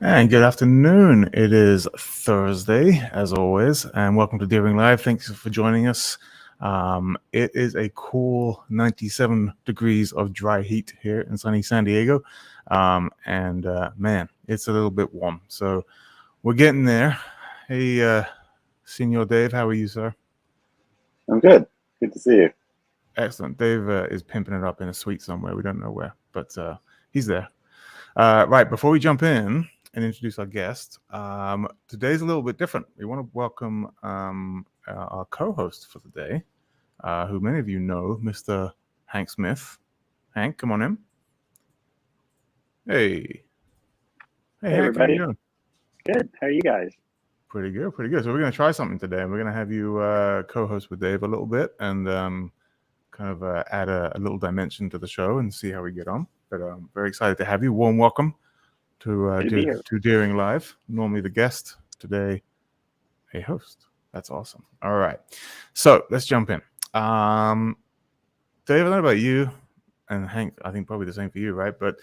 And good afternoon. It is Thursday, as always, and welcome to Deering Live. Thanks for joining us. It is a cool 97 degrees of dry heat here in sunny San Diego. Man, it's a little bit warm. So we're getting there. Hey, Senor Dave, how are you, sir? I'm good. Good to see you. Excellent. Dave is pimping it up in a suite somewhere. We don't know where, but he's there. Right, before we jump in and introduce our guest, today's a little bit different. We want to welcome our co-host for the day, who many of you know, Mr. Hank Smith. Hank, come on in. Hey. Hey, Hey, Hank, how you everybody. doing? Good. How are you guys? Pretty good, pretty good. So we're going to try something today. We're going to have you co-host with Dave a little bit and kind of add a little dimension to the show and see how we get on. But I'm very excited to have you. Warm welcome to Good to be here. Deering Live. Normally the guest, today a host. That's awesome. All right, so let's jump in. Dave, I don't know about you, and Hank, I think probably the same for you, right? But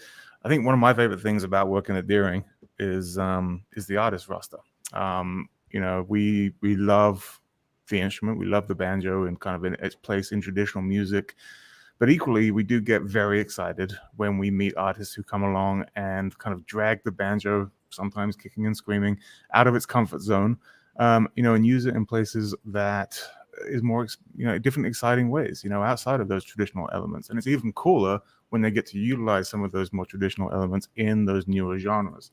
I think one of my favorite things about working at Deering is the artist roster. We love the instrument, we love the banjo, and kind of in its place in traditional music. But equally, we do get very excited when we meet artists who come along and kind of drag the banjo, sometimes kicking and screaming, out of its comfort zone, and use it in places that is more, different, exciting ways, outside of those traditional elements. And it's even cooler when they get to utilize some of those more traditional elements in those newer genres.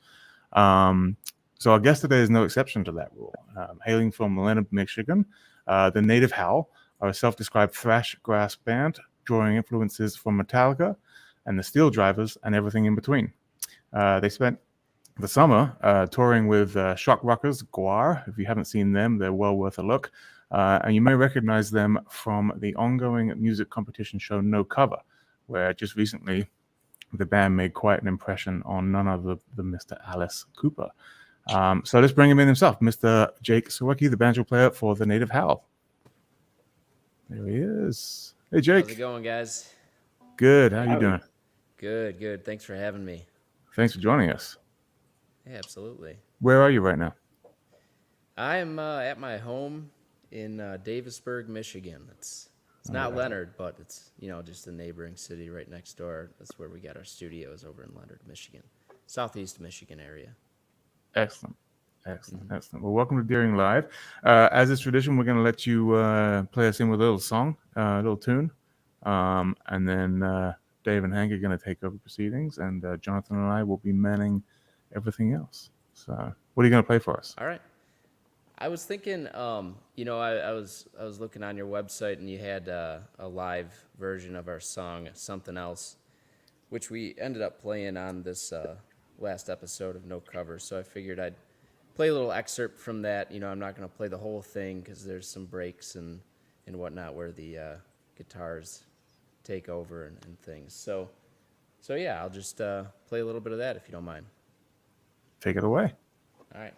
So our guest today is no exception to that rule. Hailing from Leonard, Michigan, the Native Howl are a self-described thrash grass band, drawing influences from Metallica and the Steel Drivers and everything in between. They spent the summer touring with shock rockers GWAR. If you haven't seen them, they're well worth a look. And you may recognize them from the ongoing music competition show No Cover, where just recently the band made quite an impression on none other than Mr. Alice Cooper. So let's bring him in himself, Mr. Jake Sawicki, the banjo player for the Native Howl. There he is. Hey, Jake. How's it going, guys? Good. How you doing? Good, good. Thanks for having me. Thanks for joining us. Yeah, absolutely. Where are you right now? I'm at my home in Davisburg, Michigan. It's not Leonard, but it's just a neighboring city right next door. That's where we got our studios, over in Leonard, Michigan, southeast Michigan area. Excellent. Well, welcome to Deering Live. As is tradition, we're going to let you play us in with a little song, a little tune, and then Dave and Hank are going to take over proceedings, and Jonathan and I will be manning everything else. So, what are you going to play for us? All right. I was thinking, I was looking on your website, and you had a live version of our song, Something Else, which we ended up playing on this last episode of No Cover. So I figured I'd play a little excerpt from that. I'm not going to play the whole thing because there's some breaks and whatnot where the guitars take over and things. So yeah, I'll just play a little bit of that if you don't mind. Take it away. All right.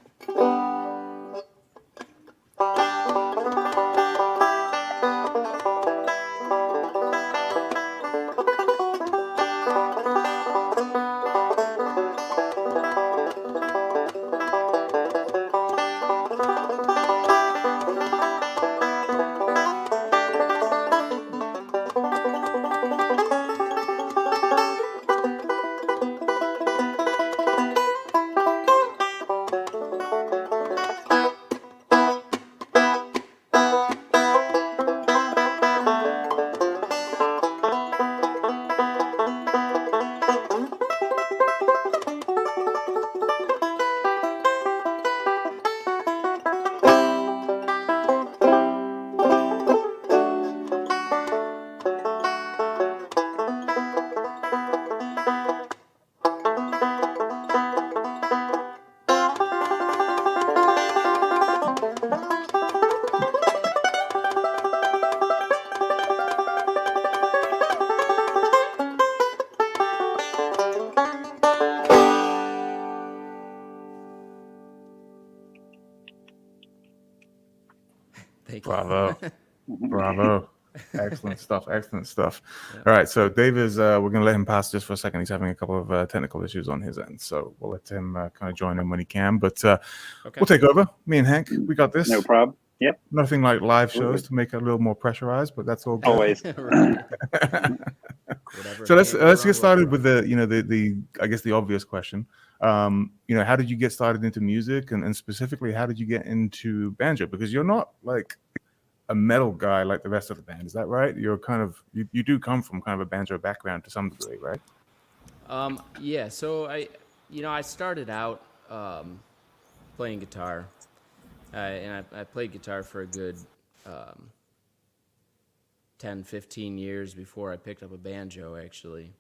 Bravo. Bravo. Excellent stuff. Excellent stuff. Yeah. All right. So Dave is, we're going to let him pass just for a second. He's having a couple of technical issues on his end. So we'll let him kind of join in when he can. But Okay. we'll take over. Me and Hank, we got this. No problem. Yep. Nothing like live Absolutely. shows to make it a little more pressurized, but that's all good. Always. Right. Whatever So let's can go wrong, get started will with the I guess the obvious question. How did you get started into music, and specifically how did you get into banjo? Because you're not like a metal guy like the rest of the band, is that right? You're kind of you do come from kind of a banjo background to some degree, right? Yeah. So I started out playing guitar, and I played guitar for a good 10, 15 years before I picked up a banjo, actually.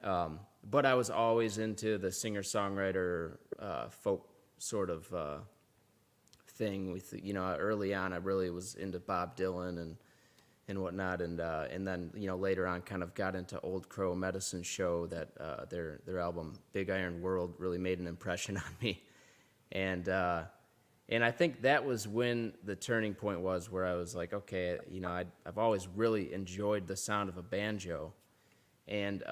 But I was always into the singer-songwriter folk sort of thing. With early on, I really was into Bob Dylan and whatnot, and then later on, kind of got into Old Crow Medicine Show. That their album Big Iron World really made an impression on me, and I think that was when the turning point was, where I was like, okay, I've always really enjoyed the sound of a banjo, and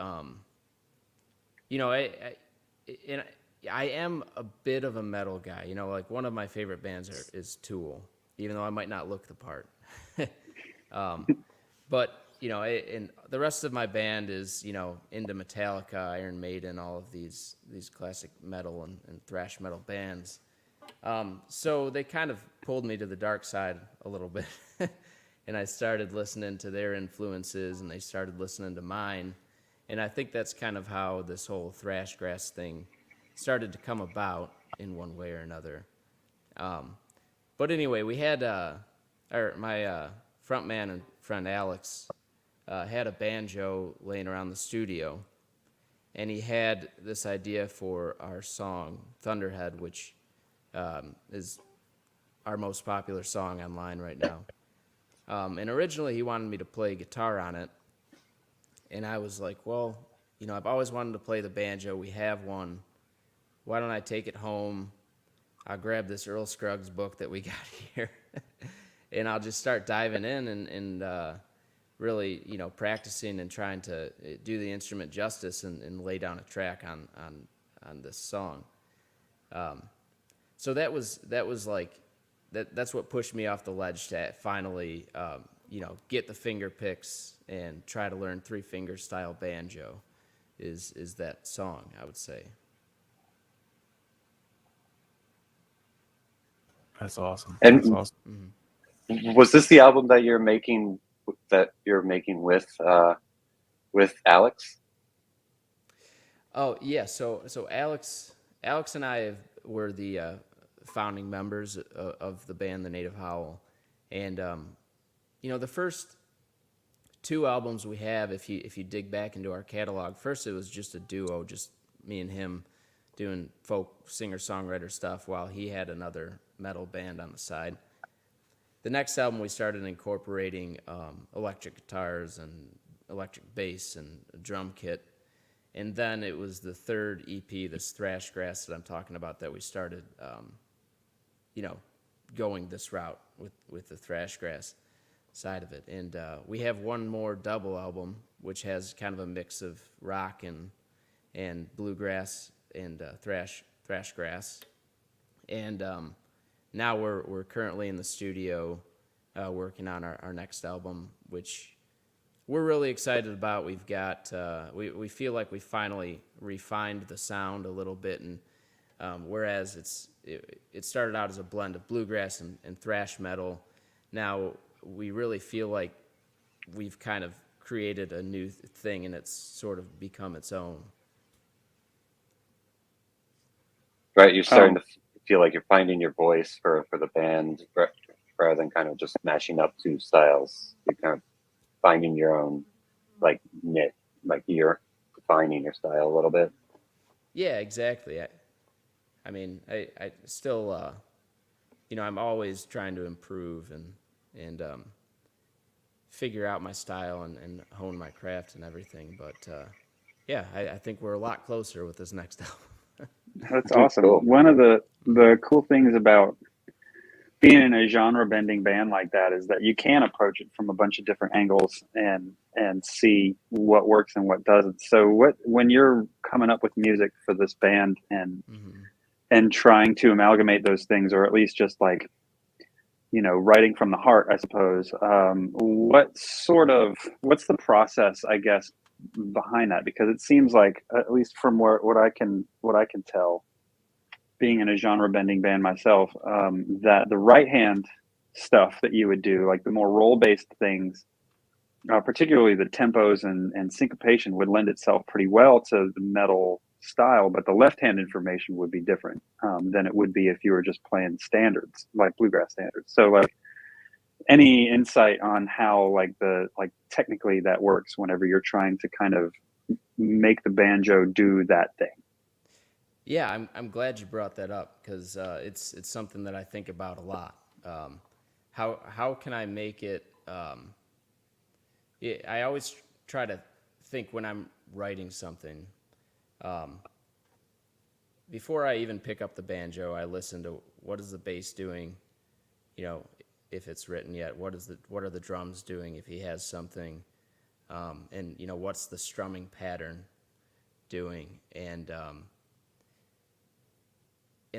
I am a bit of a metal guy. Like one of my favorite bands is Tool, even though I might not look the part. But and the rest of my band is into Metallica, Iron Maiden, all of these classic metal and thrash metal bands. So they kind of pulled me to the dark side a little bit, and I started listening to their influences, and they started listening to mine. And I think that's kind of how this whole Thrash Grass thing started to come about in one way or another. But anyway, we had my front man and friend Alex had a banjo laying around the studio, and he had this idea for our song Thunderhead, which is our most popular song online right now. And originally he wanted me to play guitar on it, and I was like, well, I've always wanted to play the banjo. We have one. Why don't I take it home? I'll grab this Earl Scruggs book that we got here, and I'll just start diving in and really, practicing and trying to do the instrument justice and lay down a track on this song. So that was like that's what pushed me off the ledge to finally get the finger picks and try to learn 3-finger style banjo is that song, I would say. That's awesome. And That's awesome. was this the album that you're making with Alex? Oh yeah, so Alex and I were the founding members of the band, the Native Howl, and the first 2 albums we have, if you dig back into our catalog, first it was just a duo, just me and him doing folk singer-songwriter stuff while he had another metal band on the side. The next album we started incorporating electric guitars and electric bass and a drum kit. And then it was the third EP, this Thrash Grass that I'm talking about, that we started, going this route with the Thrash Grass side of it. And we have one more double album, which has kind of a mix of rock and bluegrass and thrash grass. And now we're currently in the studio working on our next album, which we're really excited about. We've got we feel like we finally refined the sound a little bit, and whereas it started out as a blend of bluegrass and thrash metal, now we really feel like we've kind of created a new thing, and it's sort of become its own. Right, you're starting to feel like you're finding your voice for the band rather than kind of just mashing up 2 styles. You're kind of finding your own niche, like you're defining your style a little bit. Yeah, exactly. I mean, I still, I'm always trying to improve and figure out my style and hone my craft and everything. But yeah, I think we're a lot closer with this next album. That's awesome. Cool. One of the cool things about being in a genre bending band like that is that you can approach it from a bunch of different angles and see what works and what doesn't. So when you're coming up with music for this band and trying to amalgamate those things, or at least just like, writing from the heart, I suppose, what's the process, I guess, behind that? Because it seems like, at least from what I can tell, being in a genre bending band myself, that the right hand stuff that you would do, like the more role based things, particularly the tempos and syncopation, would lend itself pretty well to the metal style, but the left hand information would be different than it would be if you were just playing standards, like bluegrass standards. So like, any insight on how technically that works whenever you're trying to kind of make the banjo do that thing? Yeah, I'm glad you brought that up, because it's something that I think about a lot. How can I make it? I always try to think when I'm writing something. Before I even pick up the banjo, I listen to what is the bass doing, if it's written yet. What are the drums doing if he has something, and what's the strumming pattern doing, and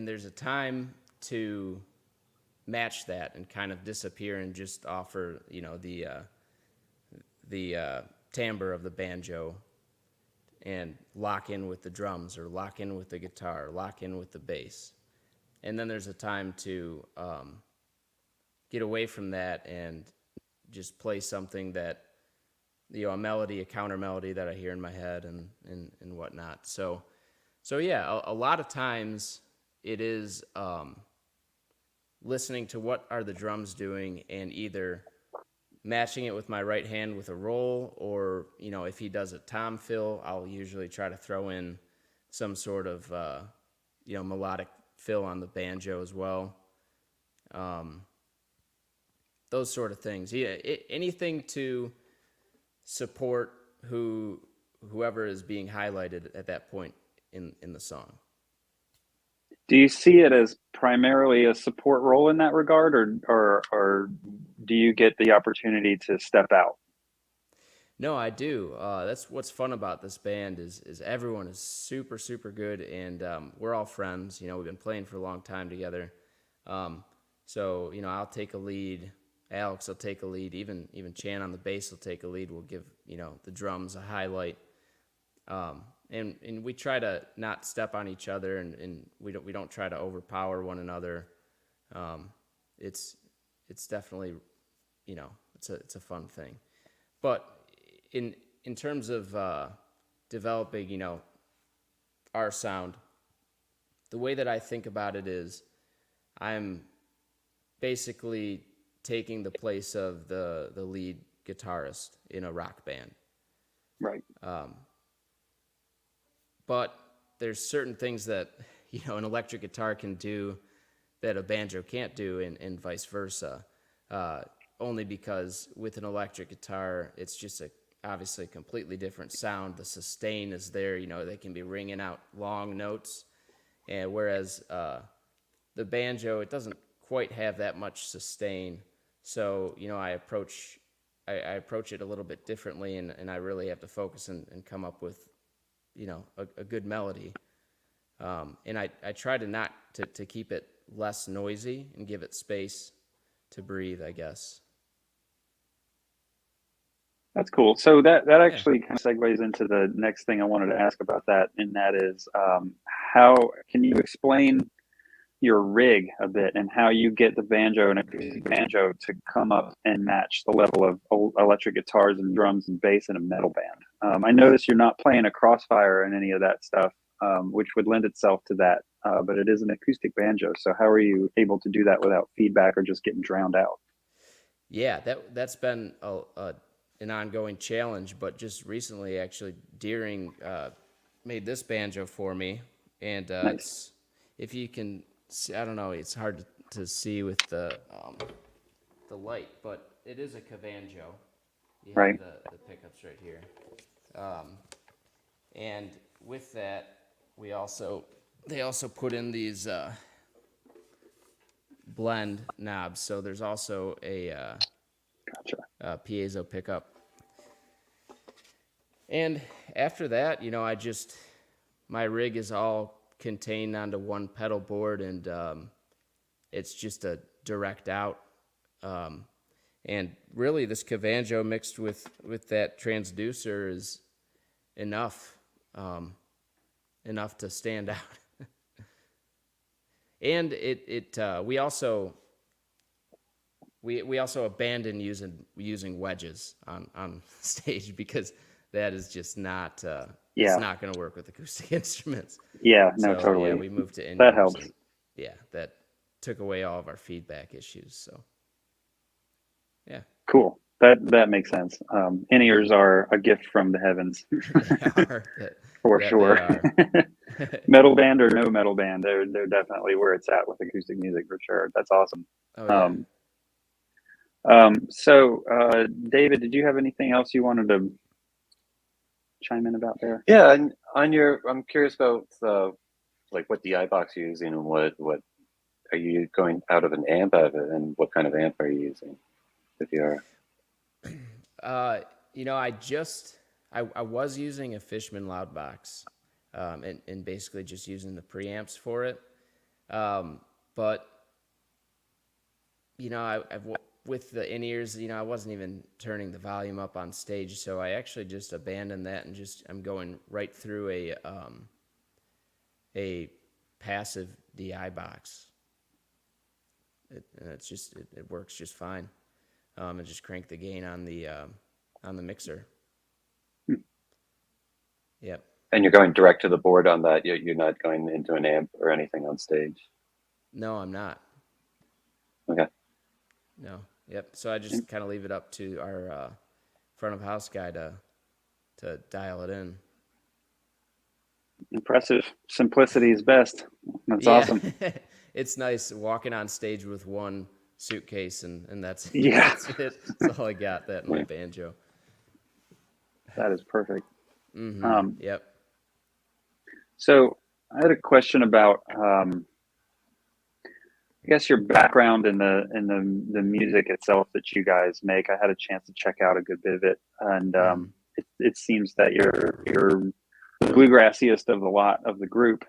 there's a time to match that and kind of disappear and just offer, the timbre of the banjo and lock in with the drums, or lock in with the guitar, or lock in with the bass. And then there's a time to get away from that and just play something that, a melody, a counter melody that I hear in my head and whatnot. So yeah, a lot of times it is listening to what are the drums doing, and either matching it with my right hand with a roll, or, if he does a tom fill, I'll usually try to throw in some sort of, melodic fill on the banjo as well. Those sort of things. Yeah, anything to support whoever is being highlighted at that point in the song. Do you see it as primarily a support role in that regard, or do you get the opportunity to step out? No, I do. That's what's fun about this band is everyone is super, super good, and we're all friends. We've been playing for a long time together. So I'll take a lead. Alex will take a lead. Even Chan on the bass will take a lead. We'll give the drums a highlight. And we try to not step on each other, and we don't try to overpower one another. It's definitely, it's a fun thing. But in terms of developing, our sound, the way that I think about it is, I'm basically taking the place of the lead guitarist in a rock band. Right. But there's certain things that, an electric guitar can do that a banjo can't do, and vice versa. Only because with an electric guitar, it's just obviously a completely different sound. The sustain is there, they can be ringing out long notes. And whereas the banjo, it doesn't quite have that much sustain. So, I approach it a little bit differently, and I really have to focus and come up with, a good melody. And I try to not to keep it less noisy and give it space to breathe, I guess. That's cool. So that actually kind of segues into the next thing I wanted to ask about that, and that is, how can you explain your rig a bit, and how you get the banjo and acoustic banjo to come up and match the level of electric guitars and drums and bass in a metal band? I notice you're not playing a crossfire and any of that stuff, which would lend itself to that, but it is an acoustic banjo. So how are you able to do that without feedback or just getting drowned out? Yeah, that's been an ongoing challenge, but just recently, actually, Deering made this banjo for me, and Nice. if you can see, I don't know, it's hard to see with the light, but it is a cabanjo. You have Right. the pickups right here, and with that, they also put in these blend knobs, so there's also a piezo pickup. And after that, my rig is all contained onto one pedal board, and it's just a direct out. And really, this Banjo mixed with that transducer is enough to stand out. And we also abandoned using wedges on stage, because that is just not it's not going to work with acoustic instruments. Yeah, no, So, totally. Yeah, we moved to in-ears. That helps. And, yeah, that took away all of our feedback issues. So, yeah. Cool. That makes sense. In-ears are a gift from the heavens. They are. For sure. They are. Metal band or no metal band, they're definitely where it's at with acoustic music for sure. That's awesome. Oh, yeah. So David, did you have anything else you wanted to chime in about there? Yeah, and I'm curious about like what DI box you're using, and what are you going out of an amp out of it, and what kind of amp are you using, if you are? I was using a Fishman Loudbox, and basically just using the preamps for it. But with the in-ears, I wasn't even turning the volume up on stage, so I actually just abandoned that, and I'm going right through a passive DI box. It works just fine. And just crank the gain on the mixer. Yep. And you're going direct to the board on that. You're not going into an amp or anything on stage. No, I'm not. Okay. No. Yep. So I just kind of leave it up to our front of house guy to dial it in. Impressive. Simplicity is best. That's awesome. It's nice walking on stage with one suitcase and that's yeah. That's it. That's all I got. That and my banjo. That is perfect. Mm-hmm. Yep. So I had a question about I guess your background in the music itself that you guys make. I had a chance to check out a good bit of it, and it seems that you're the bluegrassiest of the lot of the group.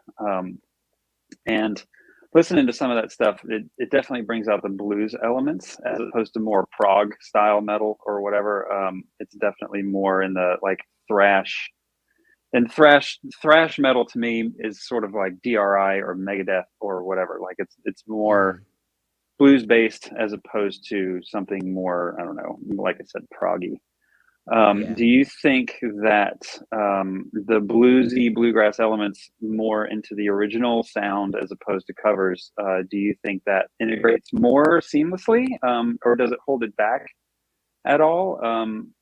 And listening to some of that stuff, it definitely brings out the blues elements as opposed to more prog style metal or whatever. It's definitely more in the like thrash. And thrash metal to me is sort of like DRI or Megadeth or whatever. Like it's more blues based as opposed to something more, I don't know, like I said, proggy. Do you think that the bluesy bluegrass elements more into the original sound as opposed to covers, do you think that integrates more seamlessly, or does it hold it back at all?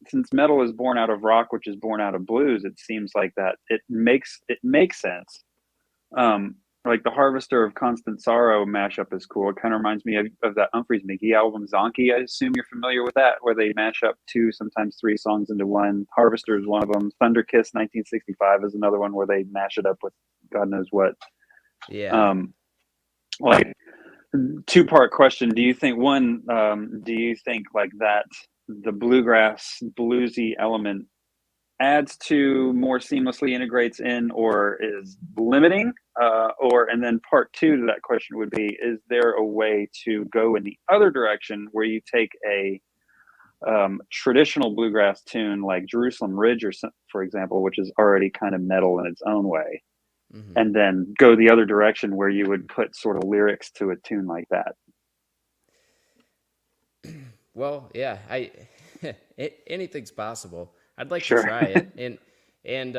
Since metal is born out of rock, which is born out of blues, it seems like that it makes sense. Like the Harvester of Constant Sorrow mashup is cool. It kind of reminds me of that Humphreys McGee album Zonky. I assume you're familiar with that, where they mash up 2, sometimes 3 songs into one. Harvester is one of them. Thunder Kiss 1965 is another one where they mash it up with God knows what. Yeah. Like 2-part question. Do you think like that the bluegrass bluesy element adds to, more seamlessly integrates in, or is limiting? And then part 2 to that question would be, is there a way to go in the other direction where you take a traditional bluegrass tune like Jerusalem Ridge for example, which is already kind of metal in its own way, and then go the other direction where you would put sort of lyrics to a tune like that? Well, yeah, anything's possible. I'd like Sure. to try it, and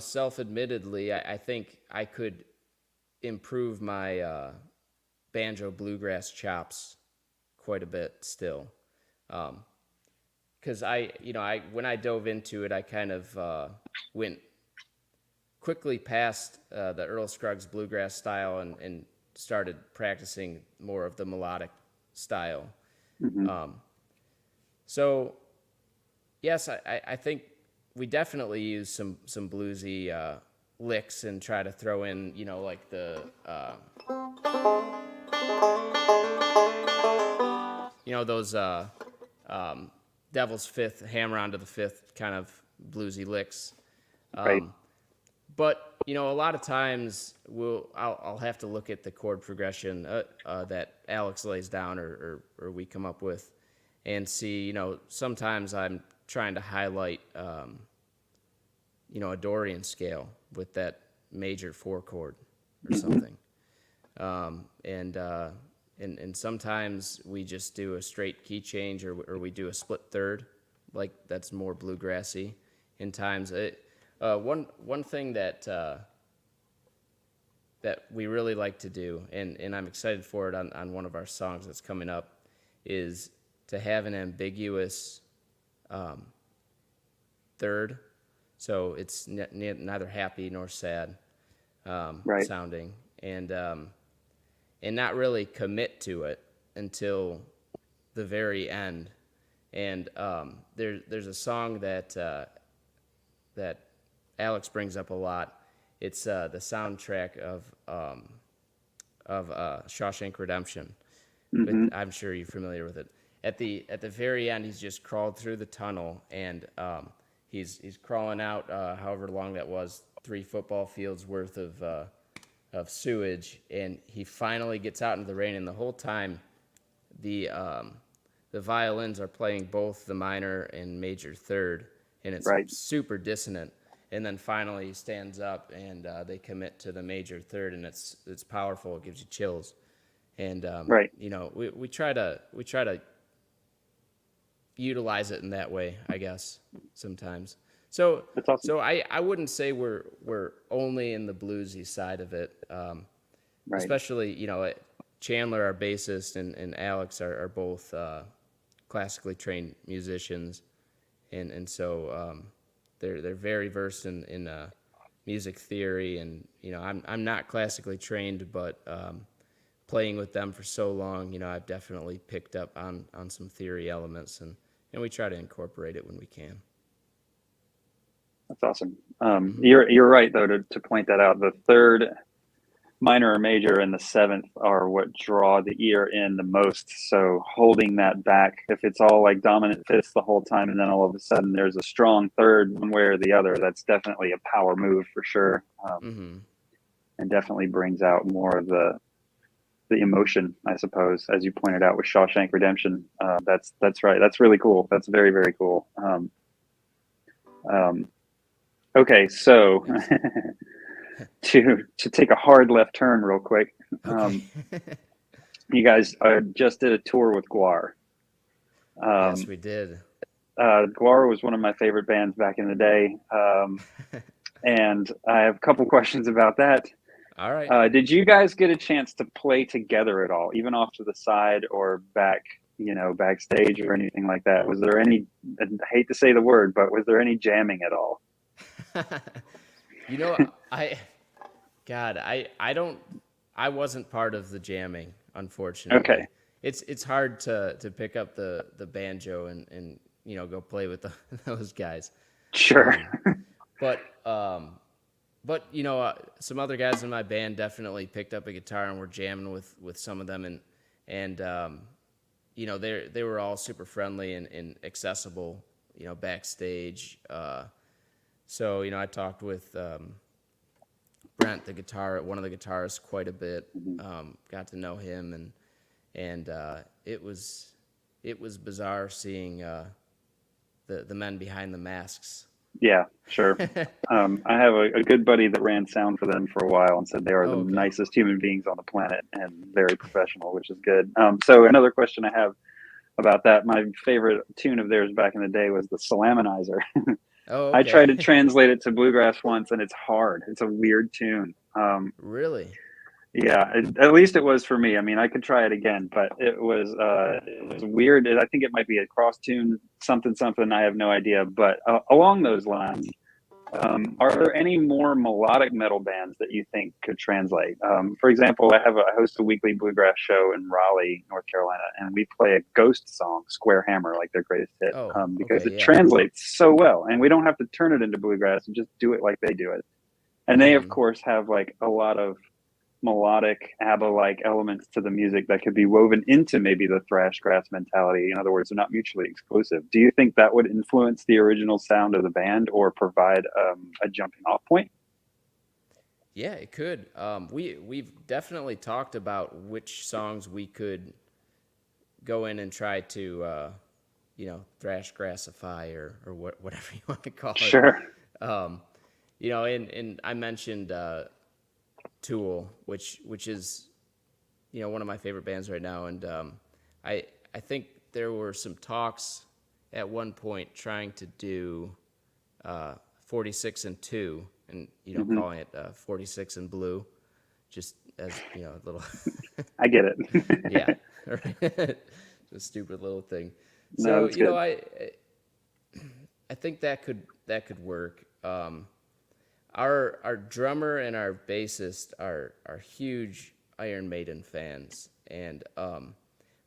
self-admittedly, I think I could improve my banjo bluegrass chops quite a bit still, because when I dove into it, I kind of went quickly past the Earl Scruggs bluegrass style and started practicing more of the melodic style. So yes, I think we definitely use some bluesy licks and try to throw in, like the You know, those Devil's Fifth, hammer onto the fifth kind of bluesy licks. Right. But, you know, a lot of times I'll have to look at the chord progression that Alex lays down or we come up with and see, you know, sometimes I'm trying to highlight, you know, a Dorian scale with that major 4 chord or something. And sometimes we just do a straight key change or we do a split third, like that's more bluegrassy. In times, one thing that we really like to do, and I'm excited for it on one of our songs that's coming up, is to have an ambiguous third, so it's neither happy nor sad sounding, and not really commit to it until the very end. And there's a song that Alex brings up a lot. It's the soundtrack of Shawshank Redemption. I'm sure you're familiar with it. At the very end, he's just crawled through the tunnel, and he's crawling out however long that was, 3 football fields worth of sewage, and he finally gets out into the rain. And the whole time, the violins are playing both the minor and major third, and it's super dissonant. And then finally he stands up, and they commit to the major third, and it's powerful. It gives you chills. And you know, we try to utilize it in that way, I guess, sometimes. So That's awesome. So I wouldn't say we're only in the bluesy side of it. Especially, you know, Chandler, our bassist, and Alex are both classically trained musicians, and so they're very versed in music theory, and you know, I'm not classically trained, but playing with them for so long, you know, I've definitely picked up on some theory elements, and we try to incorporate it when we can. That's awesome. You're right though to point that out. The third, minor or major, and the 7th are what draw the ear in the most. So holding that back, if it's all like dominant fifths the whole time, and then all of a sudden there's a strong third one way or the other, that's definitely a power move for sure, and definitely brings out more of the emotion, I suppose, as you pointed out with Shawshank Redemption. That's right. That's really cool. That's very, very cool. Okay, so to take a hard left turn real quick. Okay. You guys just did a tour with GWAR. Yes, we did. GWAR was one of my favorite bands back in the day, and I have a couple questions about that. All right. Did you guys get a chance to play together at all, even off to the side or back, you know, backstage or anything like that? Was there any, I hate to say the word, but was there any jamming at all? You know, I wasn't part of the jamming, unfortunately. Okay. It's hard to pick up the banjo and you know, go play with those guys. Sure. But you know, some other guys in my band definitely picked up a guitar and were jamming with some of them, and you know, they were all super friendly and accessible, you know, backstage. So, you know, I talked with Brent, one of the guitarists, quite a bit. Got to know him, and it was bizarre seeing the men behind the masks. Yeah, sure. I have a good buddy that ran sound for them for a while and said they are the nicest human beings on the planet and very professional, which is good. So another question I have about that, my favorite tune of theirs back in the day was the Salaminizer. Oh, okay. I tried to translate it to bluegrass once, and it's hard. It's a weird tune. Really? Yeah, at least it was for me. I mean, I could try it again, but it was weird. I think it might be a cross tune, something. I have no idea. But along those lines, are there any more melodic metal bands that you think could translate? For example, I host a weekly bluegrass show in Raleigh, North Carolina, and we play a Ghost song, Square Hammer, like their greatest hit, because it translates so well, and we don't have to turn it into bluegrass and just do it like they do it. And they, of course, have like a lot of melodic ABBA-like elements to the music that could be woven into maybe the thrash grass mentality. In other words, they're not mutually exclusive. Do you think that would influence the original sound of the band or provide a jumping off point? Yeah, it could. We've definitely talked about which songs we could go in and try to, thrash grassify or whatever you want to call it. Sure. And I mentioned Tool, which is, one of my favorite bands right now, and I think there were some talks at one point trying to do 46 and 2, and calling it 46 and Blue, just as a little. I get it. Yeah, right. It's a stupid little thing. No, So I think that could work. Our drummer and our bassist are huge Iron Maiden fans, and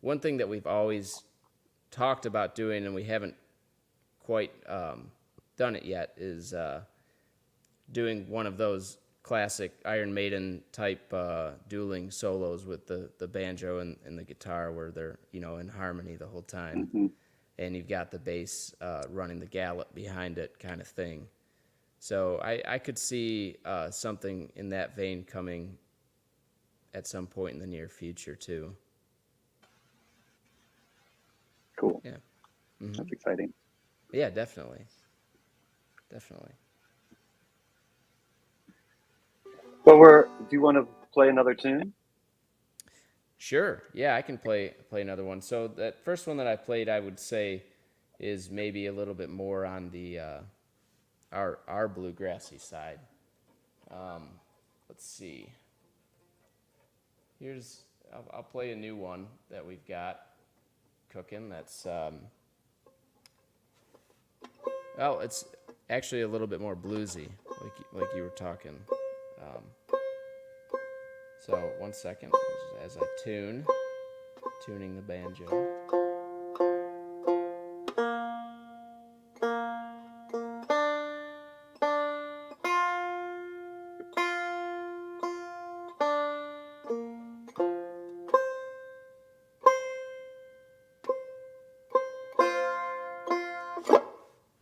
one thing that we've always talked about doing, and we haven't quite done it yet, is doing one of those classic Iron Maiden type dueling solos with the banjo and the guitar, where they're in harmony the whole time, and you've got the bass running the gallop behind it, kind of thing. So I could see something in that vein coming at some point in the near future too. Cool. Yeah. That's exciting. Yeah, definitely. But do you want to play another tune? Sure. Yeah, I can play another one. So that first one that I played, I would say, is maybe a little bit more on the our bluegrassy side. Let's see. I'll play a new one that we've got cooking. That's it's actually a little bit more bluesy, like you were talking. So 1 second, as I tuning the banjo.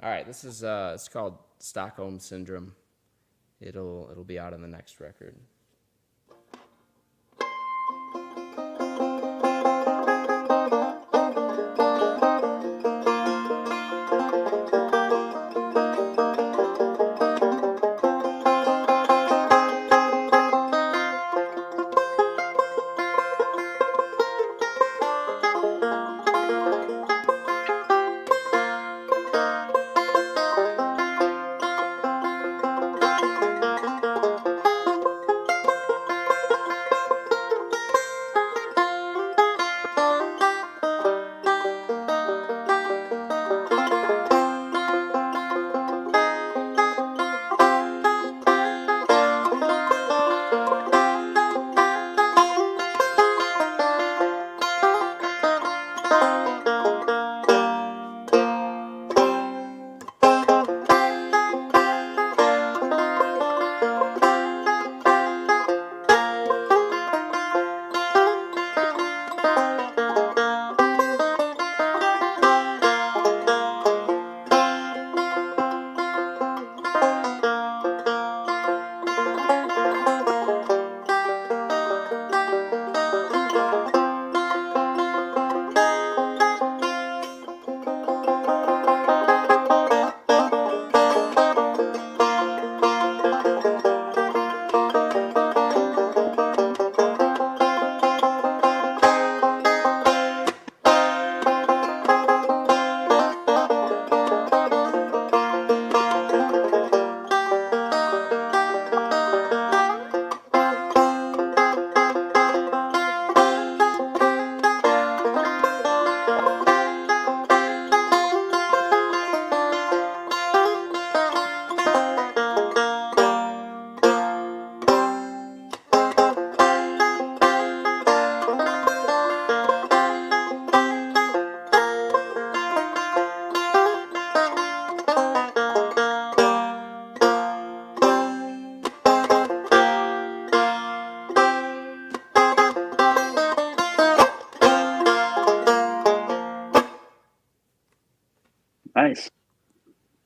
All right, this is it's called Stockholm Syndrome. It'll be out on the next record.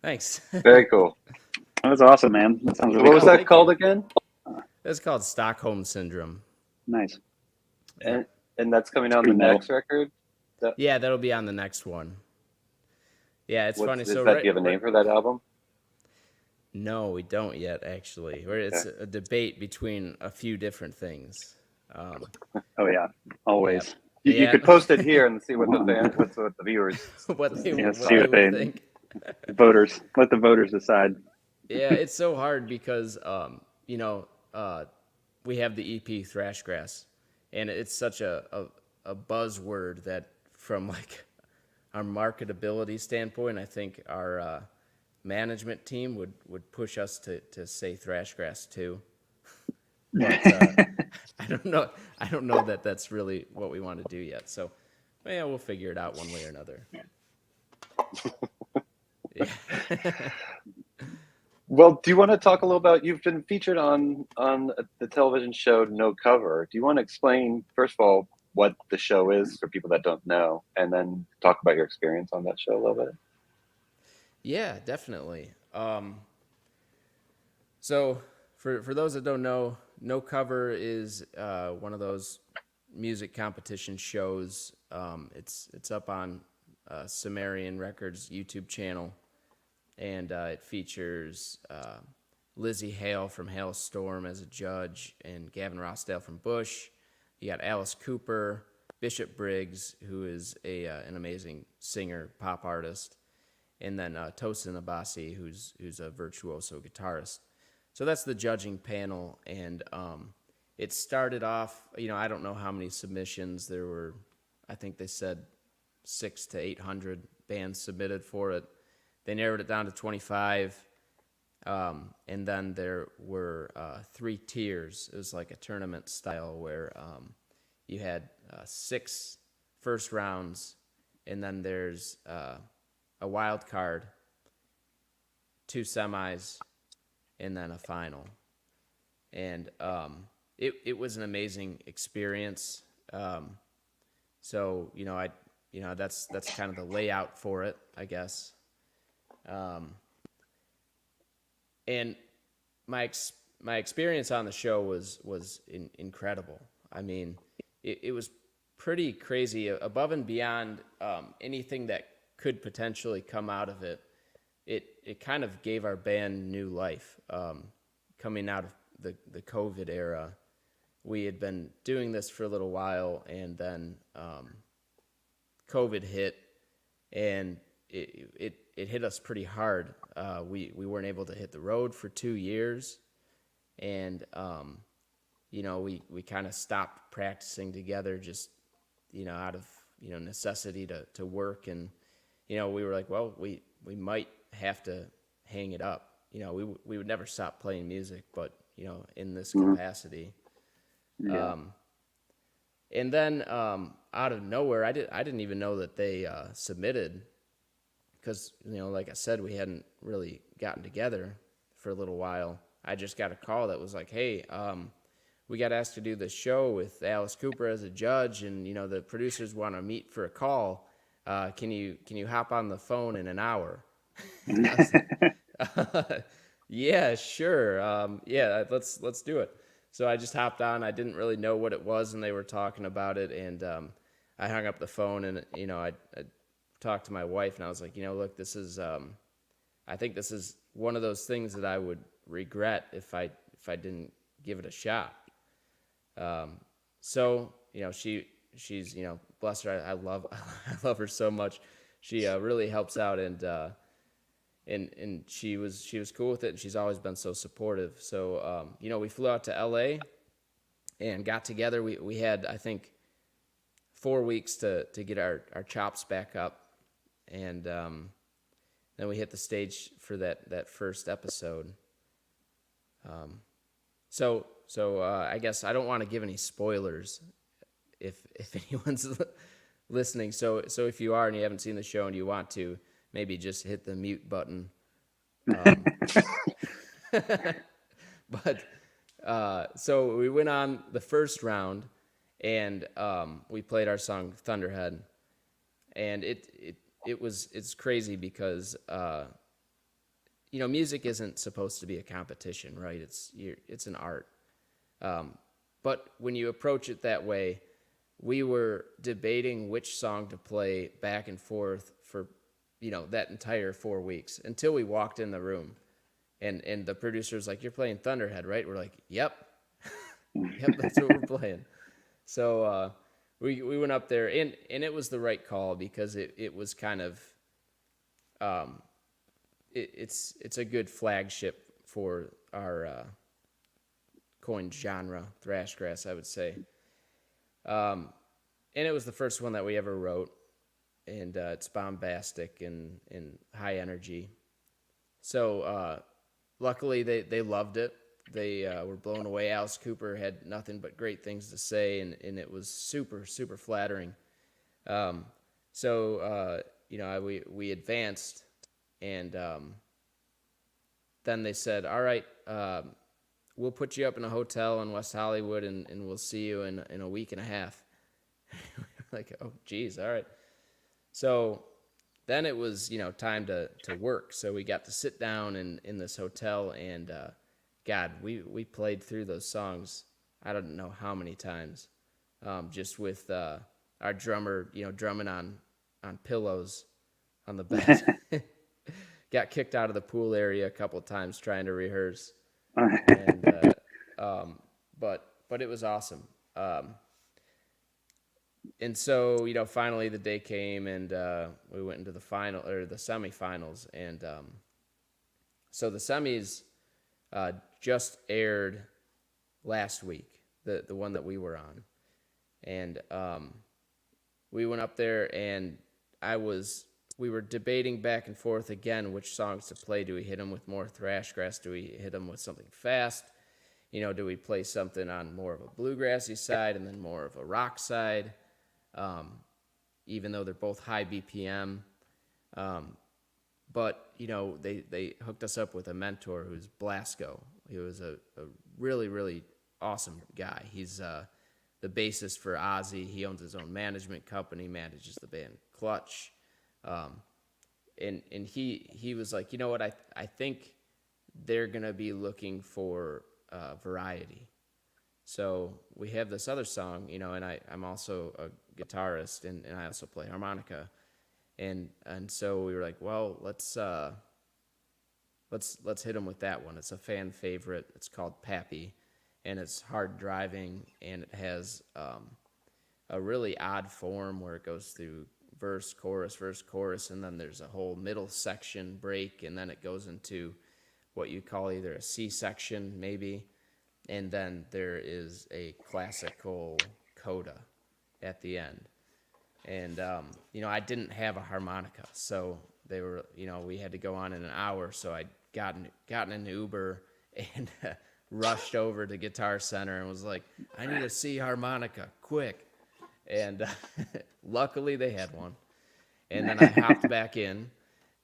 Thanks. Very cool. That was awesome, man. That sounds really What was cool. that called again? It's called Stockholm Syndrome. Nice. And that's coming out on pretty the metal. next record. Yeah, that'll be on the next one. Yeah, it's funny. Do So you have a name for that album? No, we don't yet, actually. It's a debate between a few different things. Oh yeah, always. You could post it here and see what the viewers. what they, Yeah, what see they what would they- think. Voters, let the voters decide. Yeah, it's so hard because, we have the EP Thrash Grass, and it's such a buzzword that from like our marketability standpoint, I think our management team would push us to say Thrash Grass too. But I don't know that that's really what we want to do yet. So, yeah, we'll figure it out one way or another. Yeah. Well, do you want to talk a little about? You've been featured on the television show No Cover. Do you want to explain first of all what the show is for people that don't know, and then talk about your experience on that show a little bit? Yeah, definitely. So for those that don't know, No Cover is one of those music competition shows. It's up on Sumerian Records YouTube channel, and it features Lizzie Hale from Hailstorm as a judge, and Gavin Rossdale from Bush. You got Alice Cooper, Bishop Briggs, who is an amazing singer, pop artist, and then Tosin Abasi, who's a virtuoso guitarist. So that's the judging panel, and it started off, I don't know how many submissions there were. I think they said 600 to 800 bands submitted for it. They narrowed it down to 25, and then there were 3 tiers. It was like a tournament style where you had 6 first rounds, and then there's a wild card, 2 semis, and then a final. And it was an amazing experience. So that's kind of the layout for it, I guess. And my experience on the show was incredible. I mean, it was pretty crazy, above and beyond anything that could potentially come out of it. It kind of gave our band new life. Coming out of the COVID era, we had been doing this for a little while, and then COVID hit, and it hit us pretty hard. We weren't able to hit the road for 2 years, and we kind of stopped practicing together, just out of necessity to work, and we were like, well, we might have to hang it up. We would never stop playing music, but in this capacity. Yeah. And then out of nowhere, I didn't even know that they submitted, because like I said, we hadn't really gotten together for a little while. I just got a call that was like, hey, we got asked to do this show with Alice Cooper as a judge, and the producers want to meet for a call. Can you hop on the phone in an hour? Yeah, sure. Yeah, let's do it. So I just hopped on. I didn't really know what it was, and they were talking about it, and I hung up the phone, and I talked to my wife, and I was like, look, this is I think this is one of those things that I would regret if I didn't give it a shot. So she's bless her, I love her so much. She really helps out, and she was cool with it, and she's always been so supportive. So we flew out to LA and got together. We had, I think, 4 weeks to get our chops back up, and then we hit the stage for that first episode. So I guess I don't want to give any spoilers if anyone's listening. So if you are and you haven't seen the show and you want to, maybe just hit the mute button. But so we went on the first round, and we played our song Thunderhead, and it's crazy because music isn't supposed to be a competition, right? It's an art. But when you approach it that way, we were debating which song to play back and forth for, that entire 4 weeks until we walked in the room, and the producer's like, "You're playing Thunderhead, right?" We're like, "Yep, yep, that's what we're playing." So we went up there, and it was the right call because it was kind of it's a good flagship for our coined genre, thrash grass, I would say. And it was the first one that we ever wrote, and it's bombastic and high energy. So luckily they loved it. They were blown away. Alice Cooper had nothing but great things to say, and it was super, super flattering. So we advanced, and then they said, "All right, we'll put you up in a hotel in West Hollywood, and we'll see you in a week and a half." Like, oh, geez, all right. So then it was, time to work. So we got to sit down in this hotel, and God, we played through those songs, I don't know how many times, just with our drummer, drumming on pillows on the bed. Got kicked out of the pool area a couple times trying to rehearse. And but it was awesome. And so finally the day came, and we went into the final or the semifinals, and so the semis just aired last week, the one that we were on, and we went up there, and we were debating back and forth again which songs to play. Do we hit them with more thrash grass? Do we hit them with something fast? Do we play something on more of a bluegrassy side and then more of a rock side? Even though they're both high BPM. But, they hooked us up with a mentor who's Blasco. He was a really, really awesome guy. He's the bassist for Ozzy. He owns his own management company, manages the band Clutch. And he was like, you know what, I think they're going to be looking for variety. So we have this other song, and I'm also a guitarist, and I also play harmonica. And so we were like, well, let's hit them with that one. It's a fan favorite. It's called Pappy, and it's hard driving, and it has a really odd form where it goes through verse, chorus, and then there's a whole middle section break, and then it goes into what you call either a C section maybe, and then there is a classical coda at the end. And I didn't have a harmonica, so they were, we had to go on in an hour, so I got in an Uber and rushed over to Guitar Center and was like, I need a C harmonica, quick. And luckily they had one. And then I hopped back in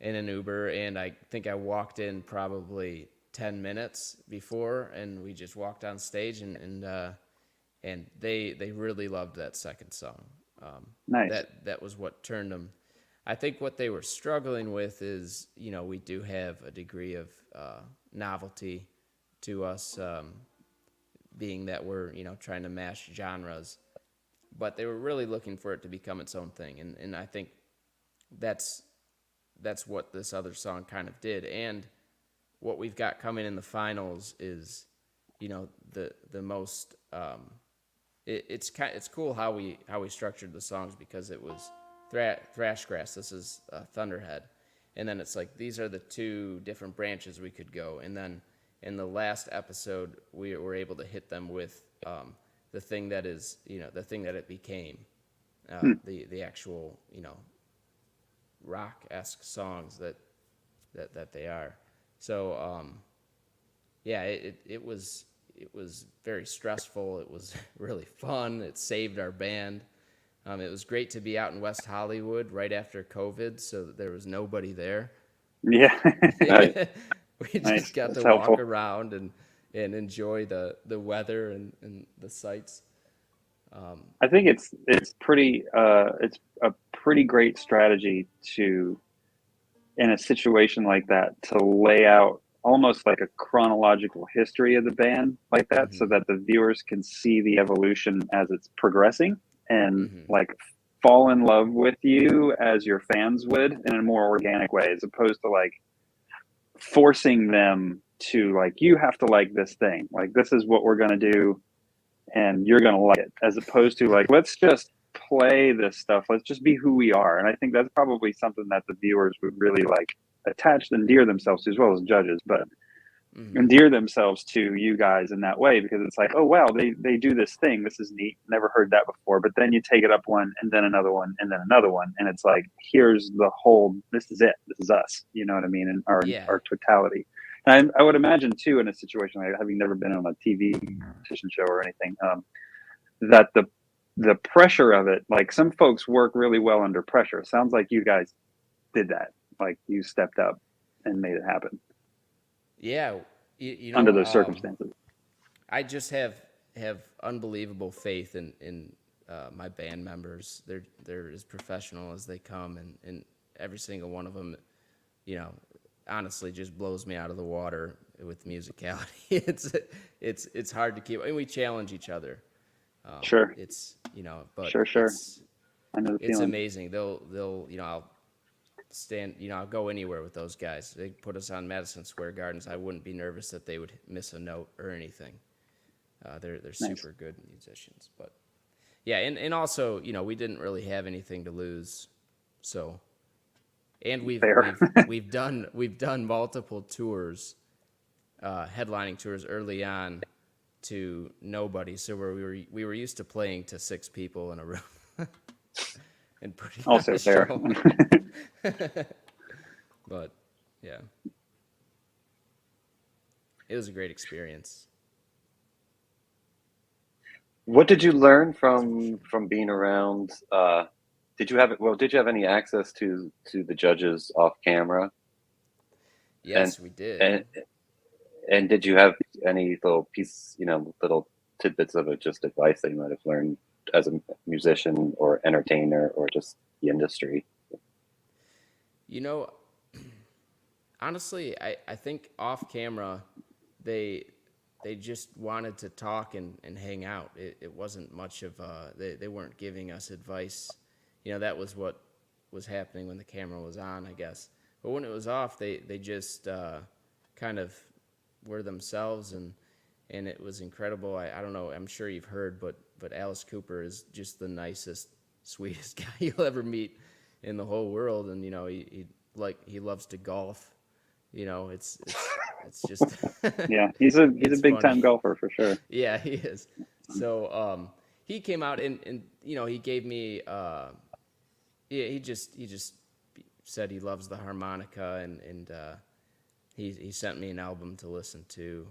an Uber, and I think I walked in probably 10 minutes before, and we just walked on stage, and they really loved that second song. Nice. That was what turned them. I think what they were struggling with is, we do have a degree of novelty to us, being that we're, trying to mash genres. But they were really looking for it to become its own thing, and I think that's what this other song kind of did. And what we've got coming in the finals is, the most. It's cool how we structured the songs, because it was Thrash Grass. This is Thunderhead, and then it's like these are the two different branches we could go. And then in the last episode, we were able to hit them with the thing that is, the thing that it became, the actual, rock-esque songs that they are. So it was very stressful. It was really fun. It saved our band. It was great to be out in West Hollywood right after COVID, so there was nobody there. Yeah. We just got That's to helpful. walk around and enjoy the weather and the sights. I think it's a pretty great strategy to in a situation like that to lay out almost like a chronological history of the band like that, so that the viewers can see the evolution as it's progressing and like fall in love with you as your fans would in a more organic way, as opposed to like forcing them to like, you have to like this thing, like this is what we're going to do and you're going to like it, as opposed to like, let's just play this stuff, let's just be who we are. And I think that's probably something that the viewers would really like attach and endear themselves to, as well as judges, but endear themselves to you guys in that way, because it's like, oh wow, they do this thing, this is neat, never heard that before. But then you take it up one and then another one and then another one, and it's like, here's the whole, this is it, this is us, you know what I mean, and our totality. And I would imagine too, in a situation like having never been on a TV competition show or anything, that the pressure of it, like some folks work really well under pressure. It sounds like you guys did that, like you stepped up and made it happen. Yeah, you know, under those circumstances. I just have unbelievable faith in my band members. They're as professional as they come, and every single one of them, you know, honestly just blows me out of the water with musicality. It's hard to keep. I mean, we challenge each other. Sure. It's, you know, but sure. I know the it's feeling. amazing. They'll you know, I'll go anywhere with those guys. They put us on Madison Square Gardens. I wouldn't be nervous that they would miss a note or anything. They're super good musicians, but yeah, and also, you know, we didn't really have anything to lose, so, and we've done multiple tours, headlining tours early on to nobody, so we were used to playing to 6 people in a room. And pretty also fair. But yeah, it was a great experience. What did you learn from being around? Did you have any access to the judges off camera? Yes, we did. And did you have any little little tidbits of just advice that you might have learned as a musician or entertainer or just the industry? You know, honestly, I think off camera, they just wanted to talk and hang out. It wasn't much of they weren't giving us advice. You know, that was what was happening when the camera was on, I guess. But when it was off, they just kind of were themselves, and it was incredible. I don't know, I'm sure you've heard, but Alice Cooper is just the nicest, sweetest guy you'll ever meet in the whole world. And, you know, he loves to golf. You know, it's just yeah, he's a big time golfer for sure. Yeah, he is. So he came out and you know, he gave me he just said he loves the harmonica, and he sent me an album to listen to.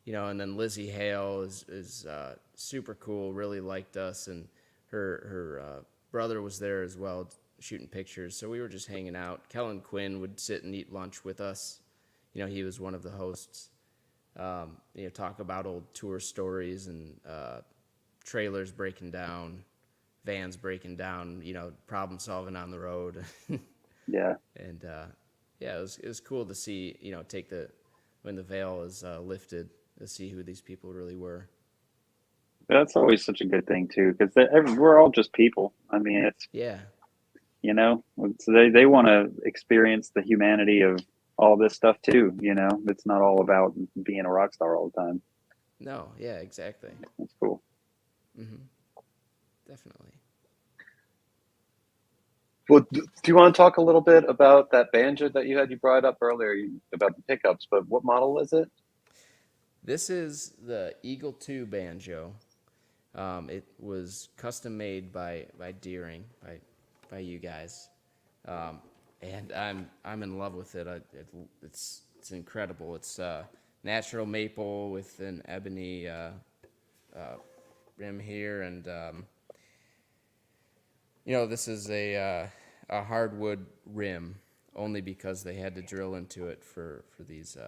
You know, and then Lizzie Hale is super cool, really liked us, and her brother was there as well, shooting pictures. So we were just hanging out. Kellen Quinn would sit and eat lunch with us. You know, he was one of the hosts. You know, talk about old tour stories and trailers breaking down, vans breaking down, you know, problem solving on the road. Yeah. And yeah, it was cool to see, you know, when the veil is lifted, to see who these people really were. That's always such a good thing too, because we're all just people. I mean, it's, Yeah. You know, so they want to experience the humanity of all this stuff too. You know, it's not all about being a rock star all the time. No, yeah, exactly. That's cool. Definitely. Well, do you want to talk a little bit about that banjo that you brought up earlier about the pickups? But what model is it? This is the Eagle 2 banjo. It was custom made by Deering, by you guys, and I'm in love with it. It's incredible. It's natural maple with an ebony rim here, and you know, this is a hardwood rim, only because they had to drill into it for these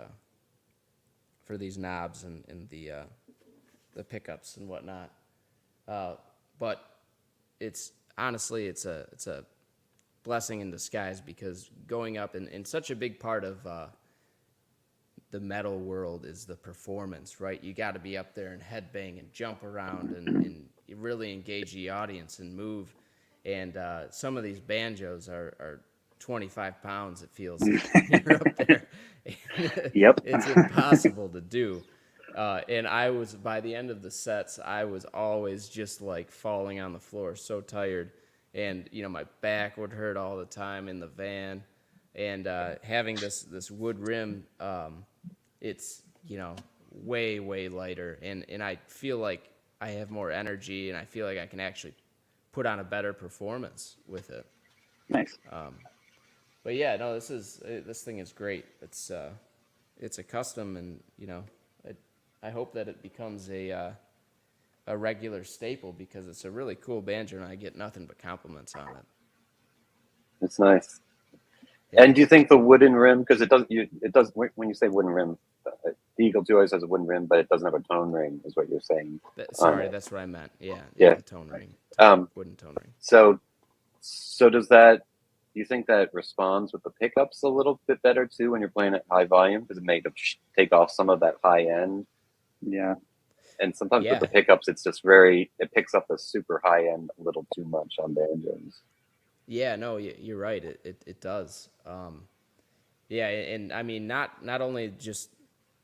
knobs and the pickups and whatnot. But it's honestly, it's a blessing in disguise, because going up in such a big part of the metal world is the performance, right? You got to be up there and headbang and jump around and really engage the audience and move. And some of these banjos are 25 pounds, it feels like. You're up there. Yep. It's impossible to do. And by the end of the sets, I was always just like falling on the floor, so tired. And, my back would hurt all the time in the van. And having this wood rim, it's, way, way lighter. And I feel like I have more energy, and I feel like I can actually put on a better performance with it. Nice. But yeah, no, this thing is great. It's a custom, and I hope that it becomes a regular staple, because it's a really cool banjo, and I get nothing but compliments on it. It's nice. Yeah. And do you think the wooden rim, because it does when you say wooden rim, the Eagle 2 always has a wooden rim, but it doesn't have a tone ring, is what you're saying. Sorry, that's what I meant. Yeah. The tone ring. Wooden tone ring. So does that? Do you think that responds with the pickups a little bit better too when you're playing at high volume? Does it make them take off some of that high end? Yeah. And sometimes with the pickups, it's just it picks up the super high end a little too much on banjos. Yeah, no, you're right. It does. Yeah, and I mean, not only just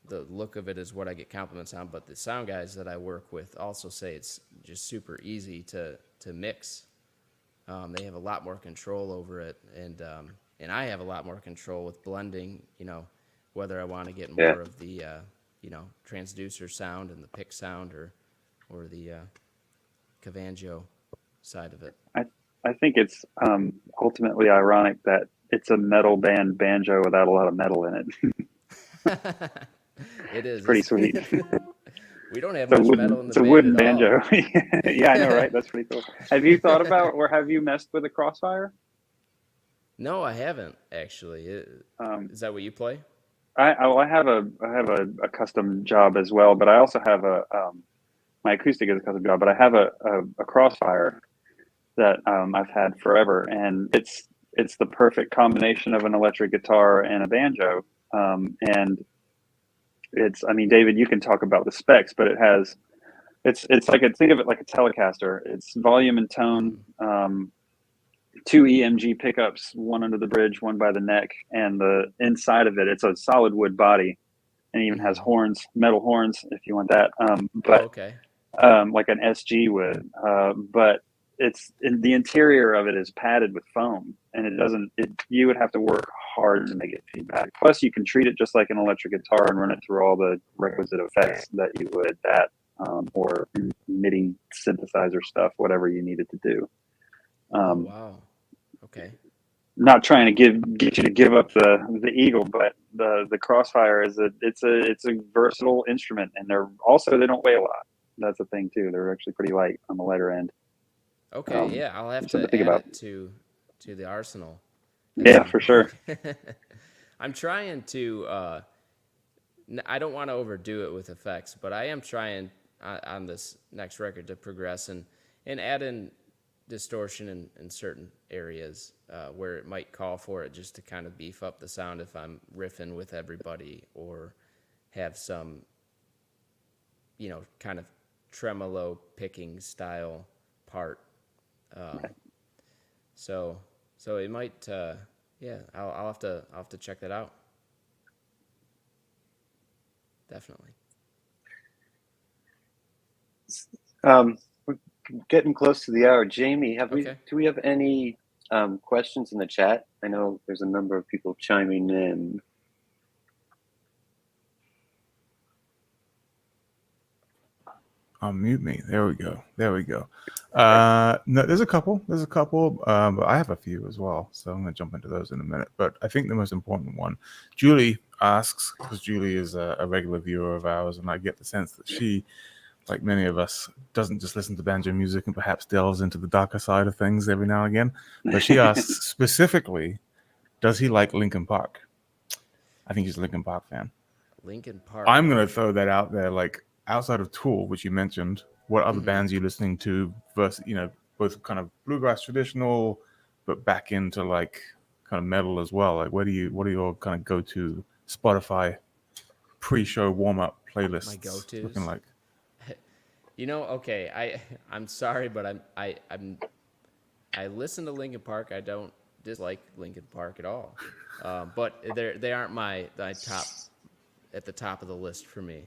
the look of it is what I get compliments on, but the sound guys that I work with also say it's just super easy to mix. They have a lot more control over it, and I have a lot more control with blending. Whether I want to get more of the transducer sound and the pick sound, or the cavanjo side of it. I think it's ultimately ironic that it's a metal band banjo without a lot of metal in it. It is. It's pretty sweet. We don't have much metal in the band. It's a wooden at all. banjo. Yeah, I know, right? That's pretty cool. Have you thought about, or have you messed with a Crossfire? No, I haven't actually. Is that what you play? I have a custom job as well, but I also have my acoustic is a custom job, but I have a Crossfire that I've had forever, and it's the perfect combination of an electric guitar and a banjo. And I mean, David, you can talk about the specs, but it's like think of it like a Telecaster. It's volume and tone, 2 EMG pickups, one under the bridge, one by the neck, and the inside of it's a solid wood body, and even has horns, metal horns, if you want that. Like an SG would, but the interior of it is padded with foam, and you would have to work hard to make it feedback. Plus, you can treat it just like an electric guitar and run it through all the requisite effects that you would or MIDI synthesizer stuff, whatever you needed to do. Wow. Okay. Not trying to get you to give up the Eagle, but the Crossfire is it's a versatile instrument, and they don't weigh a lot. That's the thing too. They're actually pretty light on the lighter end. Okay, I'll have to add it to the arsenal. Yeah, for sure. I'm trying to. I don't want to overdo it with effects, but I am trying on this next record to progress and add in distortion in certain areas where it might call for it, just to kind of beef up the sound if I'm riffing with everybody, or have some, kind of tremolo picking style part. So it might, I'll have to check that out. Definitely. We're getting close to the hour. Jamie, do we have any questions in the chat? I know there's a number of people chiming in. Mute me. There we go. No, there's a couple, but I have a few as well. So I'm going to jump into those in a minute. But I think the most important one, Julie asks, because Julie is a regular viewer of ours, and I get the sense that she, like many of us, doesn't just listen to banjo music and perhaps delves into the darker side of things every now and again. But she asks specifically, does he like Linkin Park? I think he's a Linkin Park fan. Linkin Park. I'm going to throw that out there, like, outside of Tool, which you mentioned, what other bands are you listening to versus, both kind of bluegrass traditional, but back into like kind of metal as well? Like, what are your kind of go-to Spotify pre-show warm-up playlists My go-tos? looking like? Okay, I'm sorry, but I listen to Linkin Park. I don't dislike Linkin Park at all, but they aren't my top at the top of the list for me.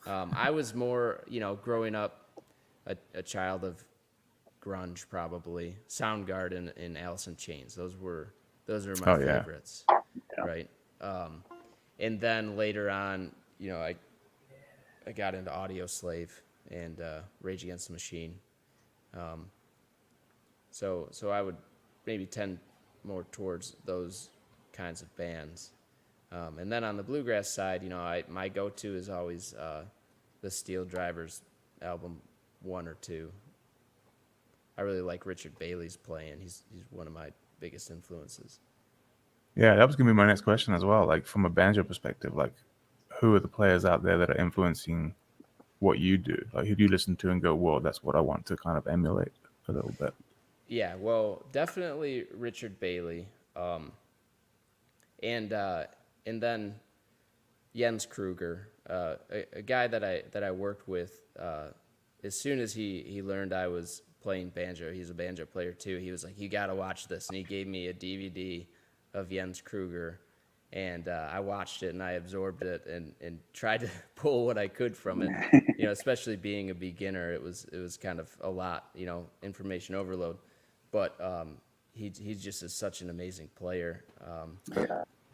I was more, growing up, a child of grunge, probably Soundgarden and Alice in Chains. Those are my favorites, right? And then later on, I got into Audio Slave and Rage Against the Machine. So I would maybe tend more towards those kinds of bands. And then on the bluegrass side, my go-to is always the Steel Drivers album 1 or 2. I really like Richard Bailey's playing. He's one of my biggest influences. Yeah, that was gonna be my next question as well. Like from a banjo perspective, like who are the players out there that are influencing what you do? Like who do you listen to and go, whoa, that's what I want to kind of emulate a little bit? Yeah, well, definitely Richard Bailey, and then Jens Kruger, a guy that I worked with. As soon as he learned I was playing banjo, he's a banjo player too. He was like, "You got to watch this," and he gave me a DVD of Jens Kruger, and I watched it and I absorbed it and tried to pull what I could from it. Especially being a beginner, it was kind of a lot, information overload. But he just is such an amazing player.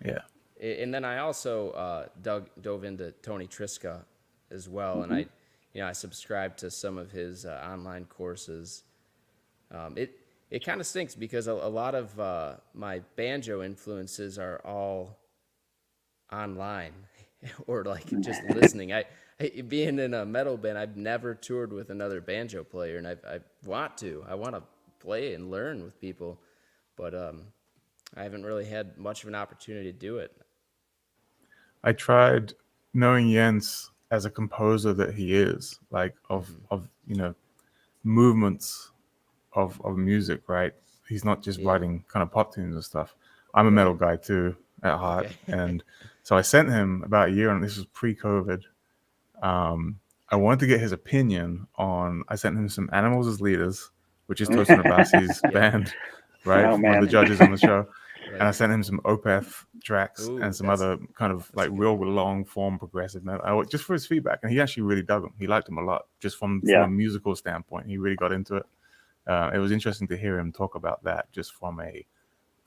Yeah. And then I also dove into Tony Triska as well, and I subscribed to some of his online courses. It kind of stinks because a lot of my banjo influences are all online or like just listening. I being in a metal band, I've never toured with another banjo player, and I want to play and learn with people, but I haven't really had much of an opportunity to do it. I tried knowing Jens as a composer that he is, like of movements of music, right? He's not just writing kind of pop tunes and stuff. I'm a metal guy too at heart. Okay. And so I sent him about a year, and this was pre-COVID. I wanted to get his opinion on, I sent him some Animals as Leaders, which is Tosin Abasi's band, right? Oh, One of man. the judges on the show. Right. And I sent him some Opeth tracks Ooh, and some other kind of like real long form progressive metal, just for his feedback. And he actually really dug them. He liked them a lot, just from a musical standpoint. He really got into it. It was interesting to hear him talk about that, just from a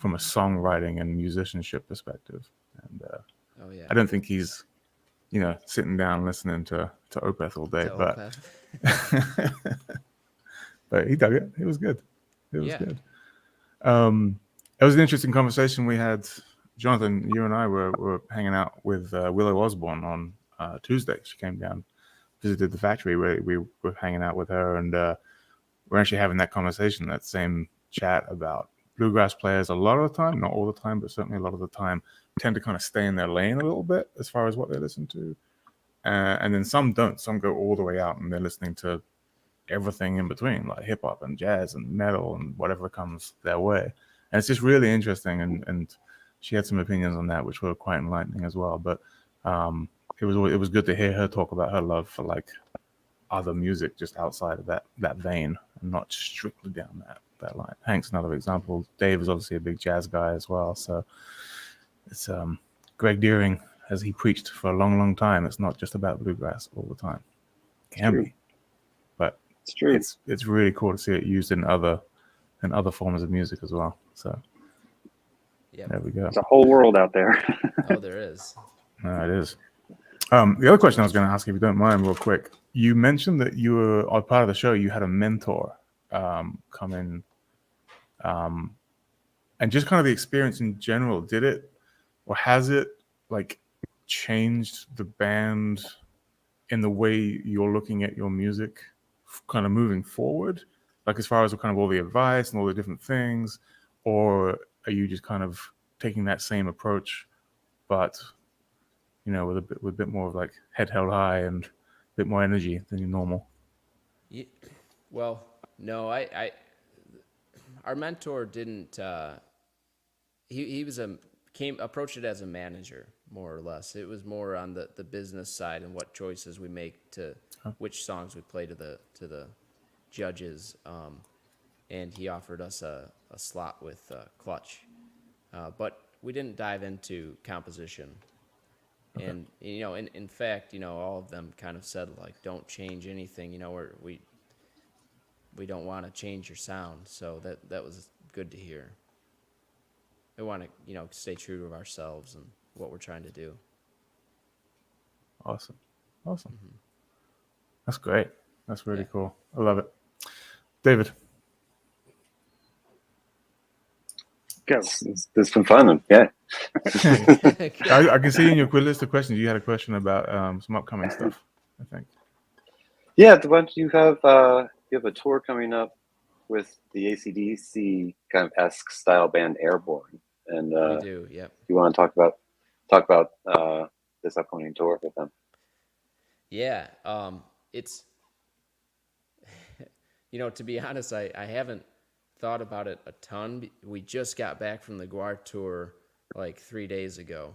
songwriting and musicianship perspective. And I don't think he's sitting down listening to Opeth all day, but he dug it. It was good. It was good. It was an interesting conversation we had. Jonathan, you and I were hanging out with Willow Osborne on Tuesday. She came down, visited the factory. We were hanging out with her, and we're actually having that conversation, that same chat about bluegrass players a lot of the time, not all the time, but certainly a lot of the time, tend to kind of stay in their lane a little bit as far as what they listen to. And then some don't. Some go all the way out and they're listening to everything in between, like hip hop and jazz and metal and whatever comes their way. And it's just really interesting. And she had some opinions on that, which were quite enlightening as well. But it was good to hear her talk about her love for like other music just outside of that vein and not strictly down that line. Hank's another example. Dave is obviously a big jazz guy as well. So it's Greg Deering, as he preached for a long, long time, it's not just about bluegrass all the time. It can be, but it's true. It's really cool to see it used in other forms of music as well. So there we go. There's a whole world out there. Oh, there is. No, it is. The other question I was going to ask, if you don't mind, real quick, you mentioned that you were, or part of the show, you had a mentor come in, and just kind of the experience in general. Did it, or has it, like, changed the band in the way you're looking at your music, kind of moving forward? Like, as far as kind of all the advice and all the different things, or are you just kind of taking that same approach, but with a bit more of like head held high and a bit more energy than your normal? Yeah, well, no, our mentor didn't. He was approached it as a manager, more or less. It was more on the business side and what choices we make to which songs we play to the judges. And he offered us a slot with Clutch, but we didn't dive into composition. Okay. And in fact, all of them kind of said like, don't change anything. We don't want to change your sound. So that was good to hear. We want to, stay true to ourselves and what we're trying to do. Awesome. Mm-hmm. That's great. That's really cool. I love it. David. Go. This has been fun. Yeah. I can see in your quick list of questions, you had a question about some upcoming stuff, I think. Yeah, the one you have a tour coming up with the AC/DC kind of esque style band Airborne, and we do. Yep. You want to talk about this upcoming tour with them? Yeah, it's to be honest, I haven't thought about it a ton. We just got back from the GWAR tour like 3 days ago,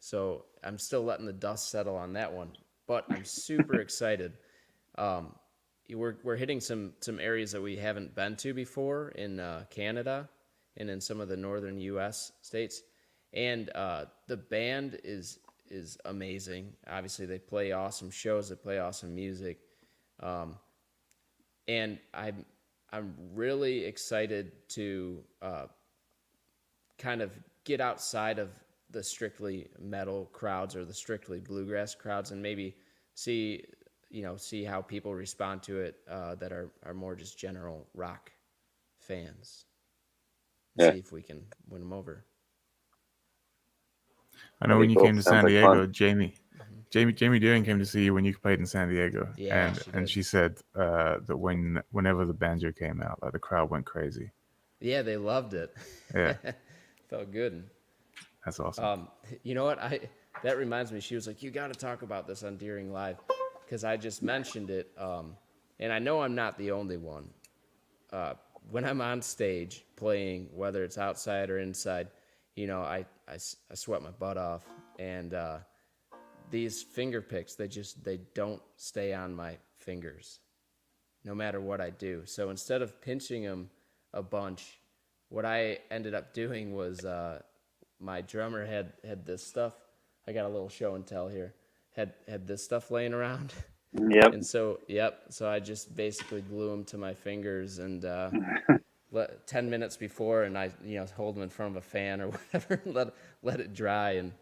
so I'm still letting the dust settle on that one. But I'm super excited. We're hitting some areas that we haven't been to before in Canada and in some of the northern U.S. states, and the band is amazing. Obviously, they play awesome shows. They play awesome music, and I'm really excited to kind of get outside of the strictly metal crowds or the strictly bluegrass crowds, and maybe see how people respond to it that are more just general rock fans. Yeah. See if we can win them over. I know when you came to San Diego, Jamie Deering came to see you when you played in San Diego. Yeah, and she said that whenever the Banjo came out, like the crowd went crazy. Yeah, they loved it. Yeah. Felt good. That's awesome. You know what? That reminds me, she was like, you got to talk about this on Deering Live, because I just mentioned it, and I know I'm not the only one. When I'm on stage playing, whether it's outside or inside, I sweat my butt off, and these finger picks, they don't stay on my fingers, no matter what I do. So instead of pinching them a bunch, what I ended up doing was my drummer had this stuff. I got a little show and tell here. Had this stuff laying around. Yep. And so I just basically glue them to my fingers, and 10 minutes before, and I hold them in front of a fan or whatever, and let it dry, and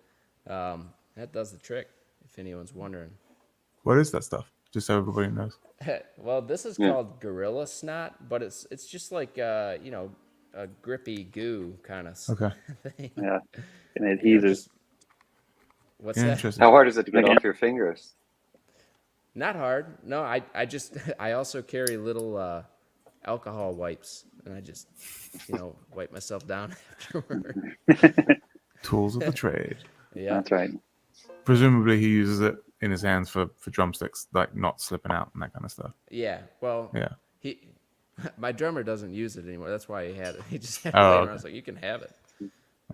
that does the trick, if anyone's wondering. What is that stuff? Just so everybody knows. Well, this is called Gorilla Snot, but it's just like a grippy goo kind of thing. Yeah, and adhesive. What's that? How hard is it to get off your fingers? Not hard. No, I also carry little alcohol wipes, and I just wipe myself down afterward. Tools of the trade. Yeah, that's right. Presumably he uses it in his hands for drumsticks, like not slipping out and that kind of stuff. Yeah. Well. Yeah. My drummer doesn't use it anymore. That's why he had it. He just had it later. Okay. I was like, you can have it.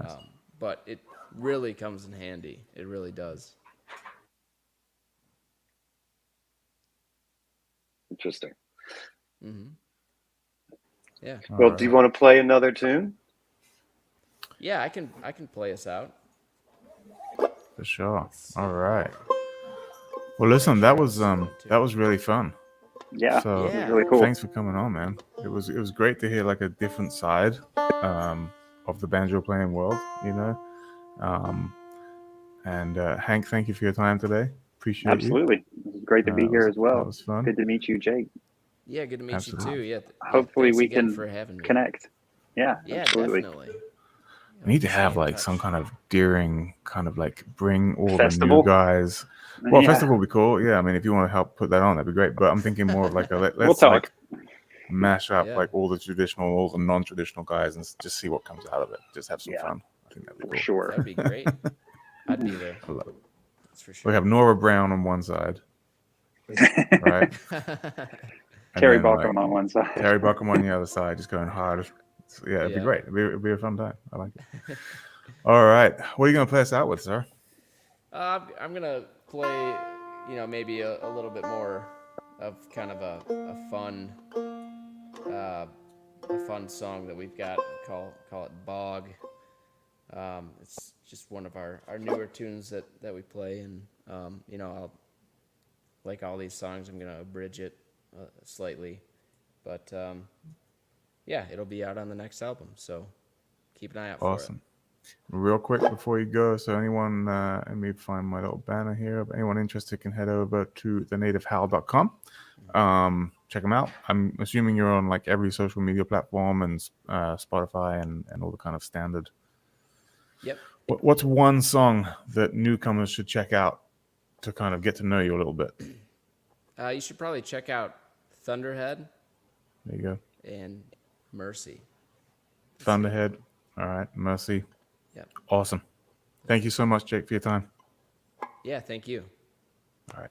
Nice. But it really comes in handy. It really does. Interesting. Mm-hmm. Yeah. Well, do you want to play another tune? Yeah, I can play us out. For sure. All right. Well, listen, that was really fun. Yeah. So it was really cool. Thanks for coming on, man. It was great to hear like a different side of the banjo playing world, And Hank, thank you for your time today. Appreciate Absolutely. you. It was great to be here as well. That was fun. Good to meet you, Jake. Yeah, good to meet you too. Yeah. Hopefully we can connect. Yeah, absolutely. Definitely. We need to have like some kind of Deering kind of like bring all festival? The new guys. Well, festival would be cool. Yeah, I mean, if you want to help put that on, that'd be great. But I'm thinking more of like let's like mash up like all the traditional, all the non-traditional guys, and just see what comes out of it. Just have some fun. I think that'd be cool. Sure. That'd be great. I'd be there. I love it. That's for sure. We have Nora Brown on one side, right? Terry Buckham on one side. Terry Buckham on the other side, just going hard. So, yeah, it'd be Yeah. great. It'd be a fun time. I like it. All right. What are you going to play us out with, sir? I'm gonna play, maybe a little bit more of kind of uh, a fun song that we've got. Call it Bog. It's just one of our newer tunes that we play, and I'll, like all these songs, I'm gonna abridge it slightly, but yeah, it'll be out on the next album, so keep an eye out for it. Awesome. Real quick before you go, so anyone, let me find my little banner here. But anyone interested can head over to thenativehowl.com. Check them out. I'm assuming you're on like every social media platform and Spotify and all the kind of standard. Yep. What's one song that newcomers should check out to kind of get to know you a little bit? You should probably check out Thunderhead There you go. and Mercy. Thunderhead. All right. Mercy. Yep. Awesome. Thank you so much, Jake, for your time. Yeah, thank you. All right.